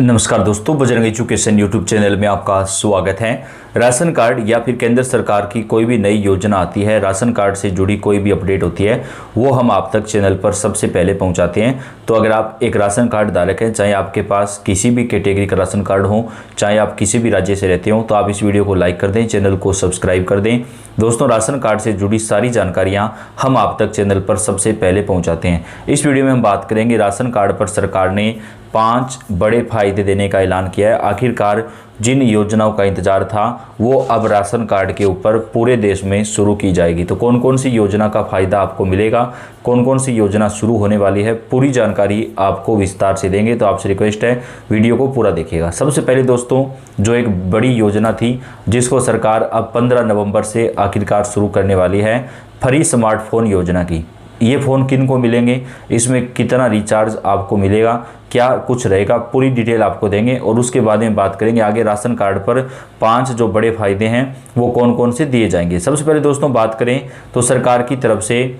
नमस्कार दोस्तों, Bajrang education YouTube channel में आपका स्वागत है। राशन कार्ड या फिर केंद्र सरकार की कोई भी नई योजना आती है, राशन कार्ड से जुड़ी कोई भी अपडेट होती है, वो हम आप तक चैनल पर सबसे पहले पहुंचाते हैं। तो अगर आप एक राशन कार्ड धारक हैं, चाहे आपके पास किसी भी कैटेगरी का राशन कार्ड हो, चाहे आप किसी भी राज्य से रहते हो, तो आप इस वीडियो को लाइक कर दें, चैनल को सब्सक्राइब कर दें। दोस्तों, राशन कार्ड से जुड़ी सारी जानकारियाँ हम आप तक चैनल पर सबसे पहले पहुँचाते हैं। इस वीडियो में हम बात करेंगे राशन कार्ड पर सरकार ने 5 बड़े फायदे देने का ऐलान किया है। आखिरकार जिन योजनाओं का इंतजार था वो अब राशन कार्ड के ऊपर पूरे देश में शुरू की जाएगी। तो कौन कौन सी योजना का फ़ायदा आपको मिलेगा, कौन कौन सी योजना शुरू होने वाली है, पूरी जानकारी आपको विस्तार से देंगे। तो आपसे रिक्वेस्ट है, वीडियो को पूरा देखिएगा। सबसे पहले दोस्तों, जो एक बड़ी योजना थी जिसको सरकार अब 15 नवंबर से आखिरकार शुरू करने वाली है, फ्री स्मार्टफोन योजना की। ये फ़ोन किन को मिलेंगे, इसमें कितना रिचार्ज आपको मिलेगा, क्या कुछ रहेगा, पूरी डिटेल आपको देंगे। और उसके बाद में बात करेंगे आगे राशन कार्ड पर 5 जो बड़े फायदे हैं वो कौन कौन से दिए जाएंगे। सबसे पहले दोस्तों बात करें तो सरकार की तरफ से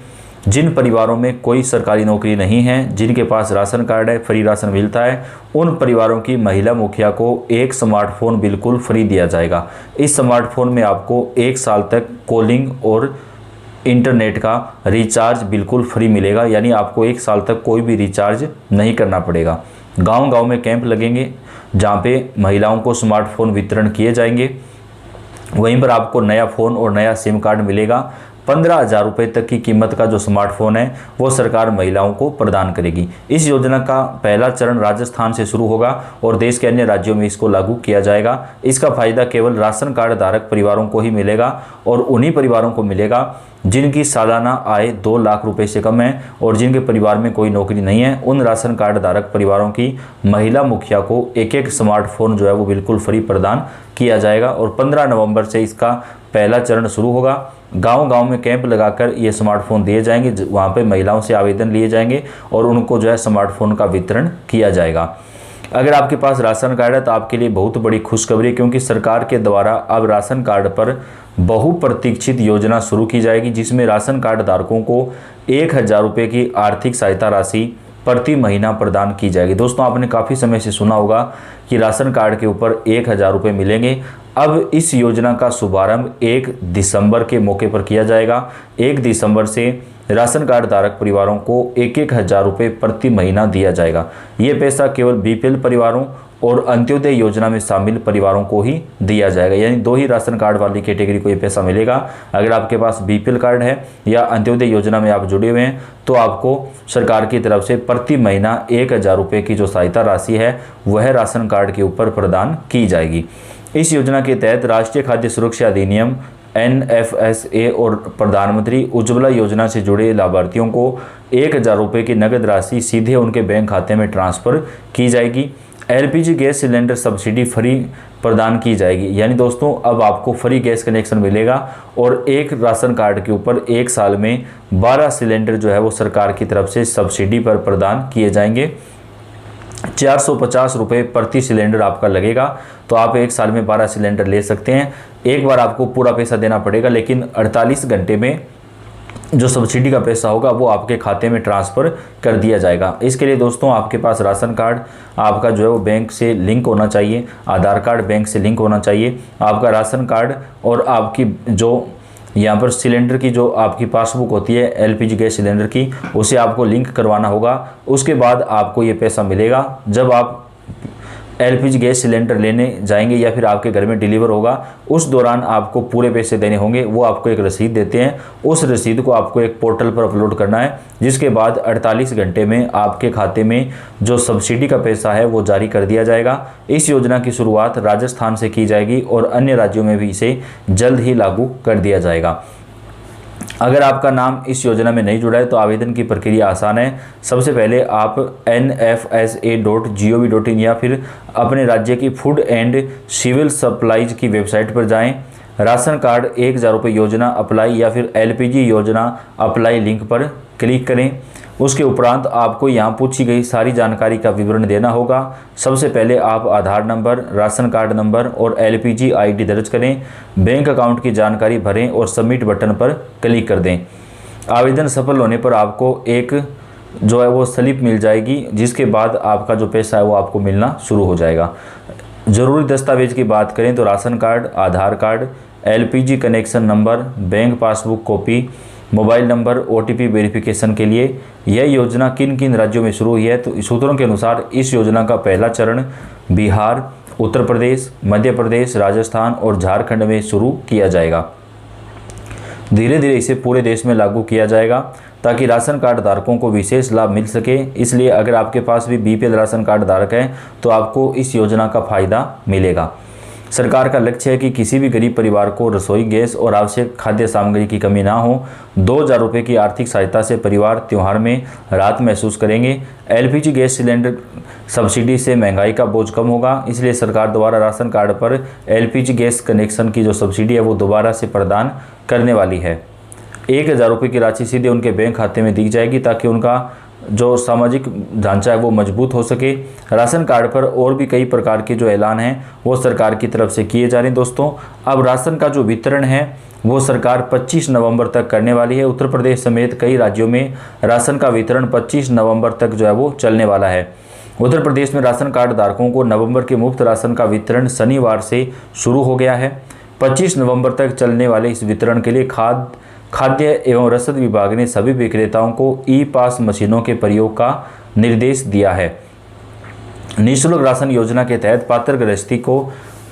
जिन परिवारों में कोई सरकारी नौकरी नहीं है, जिनके पास राशन कार्ड है, फ्री राशन मिलता है, उन परिवारों की महिला मुखिया को एक स्मार्टफोन बिल्कुल फ्री दिया जाएगा। इस स्मार्टफोन में आपको 1 साल तक कॉलिंग और इंटरनेट का रिचार्ज बिल्कुल फ्री मिलेगा, यानी आपको 1 साल तक कोई भी रिचार्ज नहीं करना पड़ेगा। गांव-गांव में कैंप लगेंगे जहां पे महिलाओं को स्मार्टफोन वितरण किए जाएंगे। वहीं पर आपको नया फ़ोन और नया सिम कार्ड मिलेगा। 15,000 रुपये तक की कीमत का जो स्मार्टफोन है वो सरकार महिलाओं को प्रदान करेगी। इस योजना का पहला चरण राजस्थान से शुरू होगा और देश के अन्य राज्यों में इसको लागू किया जाएगा। इसका फ़ायदा केवल राशन कार्ड धारक परिवारों को ही मिलेगा और उन्हीं परिवारों को मिलेगा जिनकी सालाना आय 2 लाख रुपए से कम है और जिनके परिवार में कोई नौकरी नहीं है। उन राशन कार्ड धारक परिवारों की महिला मुखिया को एक एक स्मार्टफोन जो है वो बिल्कुल फ्री प्रदान किया जाएगा और 15 नवंबर से इसका पहला चरण शुरू होगा। गांव-गांव में कैंप लगाकर ये स्मार्टफोन दिए जाएंगे, वहाँ पे महिलाओं से आवेदन लिए जाएंगे और उनको जो है स्मार्टफोन का वितरण किया जाएगा। अगर आपके पास राशन कार्ड है तो आपके लिए बहुत बड़ी खुशखबरी, क्योंकि सरकार के द्वारा अब राशन कार्ड पर बहुप्रतीक्षित योजना शुरू की जाएगी, जिसमें राशन कार्ड धारकों को 1,000 रुपये की आर्थिक सहायता राशि प्रति महीना प्रदान की जाएगी। दोस्तों, आपने काफ़ी समय से सुना होगा कि राशन कार्ड के ऊपर 1,000 रुपये मिलेंगे। अब इस योजना का शुभारंभ 1 दिसंबर के मौके पर किया जाएगा। 1 दिसंबर से राशन कार्ड धारक परिवारों को 1,000 रुपये प्रति महीना दिया जाएगा। ये पैसा केवल बीपीएल परिवारों और अंत्योदय योजना में शामिल परिवारों को ही दिया जाएगा, यानी 2 ही राशन कार्ड वाली कैटेगरी को ये पैसा मिलेगा। अगर आपके पास बीपीएल कार्ड है या अंत्योदय योजना में आप जुड़े हुए हैं तो आपको सरकार की तरफ से प्रति महीना 1,000 रुपये की जो सहायता राशि है वह राशन कार्ड के ऊपर प्रदान की जाएगी। इस योजना के तहत राष्ट्रीय खाद्य सुरक्षा अधिनियम NFSA और प्रधानमंत्री उज्ज्वला योजना से जुड़े लाभार्थियों को 1,000 रुपये की नगद राशि सीधे उनके बैंक खाते में ट्रांसफ़र की जाएगी। LPG gas cylinder subsidy free प्रदान की जाएगी, यानी दोस्तों अब आपको फ्री गैस कनेक्शन मिलेगा और एक राशन कार्ड के ऊपर 1 साल में 12 सिलेंडर जो है वो सरकार की तरफ से सब्सिडी पर प्रदान किए जाएंगे। 450 रुपये प्रति सिलेंडर आपका लगेगा, तो आप 1 साल में 12 सिलेंडर ले सकते हैं। एक बार आपको पूरा पैसा देना पड़ेगा, लेकिन 48 घंटे में जो सब्सिडी का पैसा होगा वो आपके खाते में ट्रांसफ़र कर दिया जाएगा। इसके लिए दोस्तों आपके पास राशन कार्ड आपका जो है वो बैंक से लिंक होना चाहिए, आधार कार्ड बैंक से लिंक होना चाहिए। आपका राशन कार्ड और आपकी जो यहाँ पर सिलेंडर की जो आपकी पासबुक होती है LPG गैस सिलेंडर की, उसे आपको लिंक करवाना होगा। उसके बाद आपको ये पैसा मिलेगा। जब आप LPG गैस सिलेंडर लेने जाएंगे या फिर आपके घर में डिलीवर होगा, उस दौरान आपको पूरे पैसे देने होंगे। वो आपको एक रसीद देते हैं, उस रसीद को आपको एक पोर्टल पर अपलोड करना है, जिसके बाद 48 घंटे में आपके खाते में जो सब्सिडी का पैसा है वो जारी कर दिया जाएगा। इस योजना की शुरुआत राजस्थान से की जाएगी और अन्य राज्यों में भी इसे जल्द ही लागू कर दिया जाएगा। अगर आपका नाम इस योजना में नहीं जुड़ा है तो आवेदन की प्रक्रिया आसान है। सबसे पहले आप nfsa.gov.in या फिर अपने राज्य की फूड एंड सिविल सप्लाईज की वेबसाइट पर जाएं। राशन कार्ड 1,000 रुपये योजना अप्लाई या फिर LPG योजना अप्लाई लिंक पर क्लिक करें। उसके उपरांत आपको यहाँ पूछी गई सारी जानकारी का विवरण देना होगा। सबसे पहले आप आधार नंबर, राशन कार्ड नंबर और LPG ID दर्ज करें। बैंक अकाउंट की जानकारी भरें और सबमिट बटन पर क्लिक कर दें। आवेदन सफल होने पर आपको एक जो है वो स्लिप मिल जाएगी, जिसके बाद आपका जो पैसा है वो आपको मिलना शुरू हो जाएगा। ज़रूरी दस्तावेज की बात करें तो ration card, Aadhaar card, LPG connection number, bank passbook copy, mobile number, OTP verification के लिए। यह योजना किन किन राज्यों में शुरू हुई है? तो सूत्रों के अनुसार इस योजना का पहला चरण बिहार, उत्तर प्रदेश, मध्य प्रदेश, राजस्थान और झारखंड में शुरू किया जाएगा। धीरे धीरे इसे पूरे देश में लागू किया जाएगा ताकि राशन कार्ड धारकों को विशेष लाभ मिल सके। इसलिए अगर आपके पास भी BPL राशन कार्ड धारक है तो आपको इस योजना का फायदा मिलेगा। सरकार का लक्ष्य है कि किसी भी गरीब परिवार को रसोई गैस और आवश्यक खाद्य सामग्री की कमी ना हो। 2000 रुपये की आर्थिक सहायता से परिवार त्यौहार में राहत महसूस करेंगे। LPG गैस सिलेंडर सब्सिडी से महंगाई का बोझ कम होगा, इसलिए सरकार द्वारा राशन कार्ड पर LPG गैस कनेक्शन की जो सब्सिडी है वो दोबारा से प्रदान करने वाली है। 1000 रुपये की राशि सीधे उनके बैंक खाते में दी जाएगी ताकि उनका जो सामाजिक ढांचा है वो मजबूत हो सके। राशन कार्ड पर और भी कई प्रकार के जो ऐलान हैं वो सरकार की तरफ से किए जा रहे हैं। दोस्तों, अब राशन का जो वितरण है वो सरकार 25 नवंबर तक करने वाली है। उत्तर प्रदेश समेत कई राज्यों में राशन का वितरण 25 नवंबर तक जो है वो चलने वाला है। उत्तर प्रदेश में राशन कार्ड धारकों को नवंबर के मुफ्त राशन का वितरण शनिवार से शुरू हो गया है। 25 नवंबर तक चलने वाले इस वितरण के लिए खाद्य एवं रसद विभाग ने सभी विक्रेताओं को ई-पास मशीनों के प्रयोग का निर्देश दिया है। निःशुल्क राशन योजना के तहत पात्र गृहस्थी को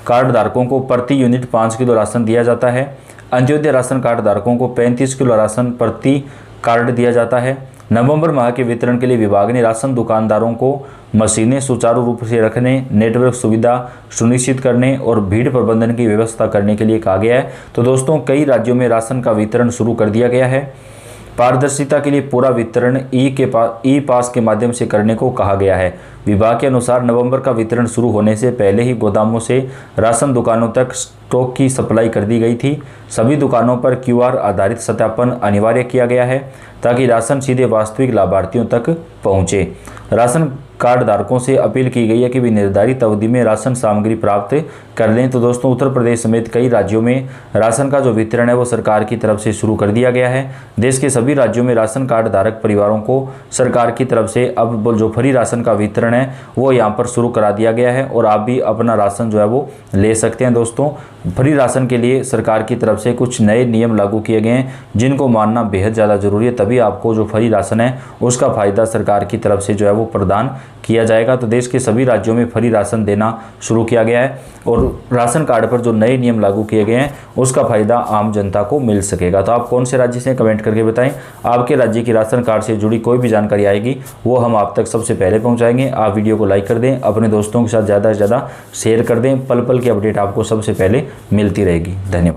कार्ड धारकों को प्रति यूनिट 5 किलो राशन दिया जाता है। अंत्योदय राशन कार्ड धारकों को 35 किलो राशन प्रति कार्ड दिया जाता है। नवंबर माह के वितरण के लिए विभाग ने राशन दुकानदारों को मशीनें सुचारू रूप से रखने, नेटवर्क सुविधा सुनिश्चित करने और भीड़ प्रबंधन की व्यवस्था करने के लिए कहा गया है। तो दोस्तों, कई राज्यों में राशन का वितरण शुरू कर दिया गया है। पारदर्शिता के लिए पूरा वितरण ई पास के माध्यम से करने को कहा गया है। विभाग के अनुसार नवंबर का वितरण शुरू होने से पहले ही गोदामों से राशन दुकानों तक स्टॉक की सप्लाई कर दी गई थी। सभी दुकानों पर QR आधारित सत्यापन अनिवार्य किया गया है ताकि राशन सीधे वास्तविक लाभार्थियों तक पहुंचे। राशन कार्ड धारकों से अपील की गई है कि वे निर्धारित अवधि में राशन सामग्री प्राप्त कर लें। तो दोस्तों, उत्तर प्रदेश समेत कई राज्यों में राशन का जो वितरण है वो सरकार की तरफ से शुरू कर दिया गया है। देश के सभी राज्यों में राशन कार्ड धारक परिवारों को सरकार की तरफ से अब जो फ्री राशन का वितरण है वो यहाँ पर शुरू करा दिया गया है और आप भी अपना राशन जो है वो ले सकते हैं। दोस्तों, फ्री राशन के लिए सरकार की तरफ से कुछ नए नियम लागू किए गए हैं जिनको मानना बेहद ज़्यादा ज़रूरी है, तभी आपको जो फ्री राशन है उसका फ़ायदा सरकार की तरफ से जो है वो प्रदान किया जाएगा। तो देश के सभी राज्यों में फ्री राशन देना शुरू किया गया है और राशन कार्ड पर जो नए नियम लागू किए गए हैं उसका फ़ायदा आम जनता को मिल सकेगा। तो आप कौन से राज्य से कमेंट करके बताएं। आपके राज्य की राशन कार्ड से जुड़ी कोई भी जानकारी आएगी वो हम आप तक सबसे पहले पहुंचाएंगे। आप वीडियो को लाइक कर दें, अपने दोस्तों के साथ ज़्यादा से ज़्यादा शेयर कर दें। पल पल की अपडेट आपको सबसे पहले मिलती रहेगी। धन्यवाद।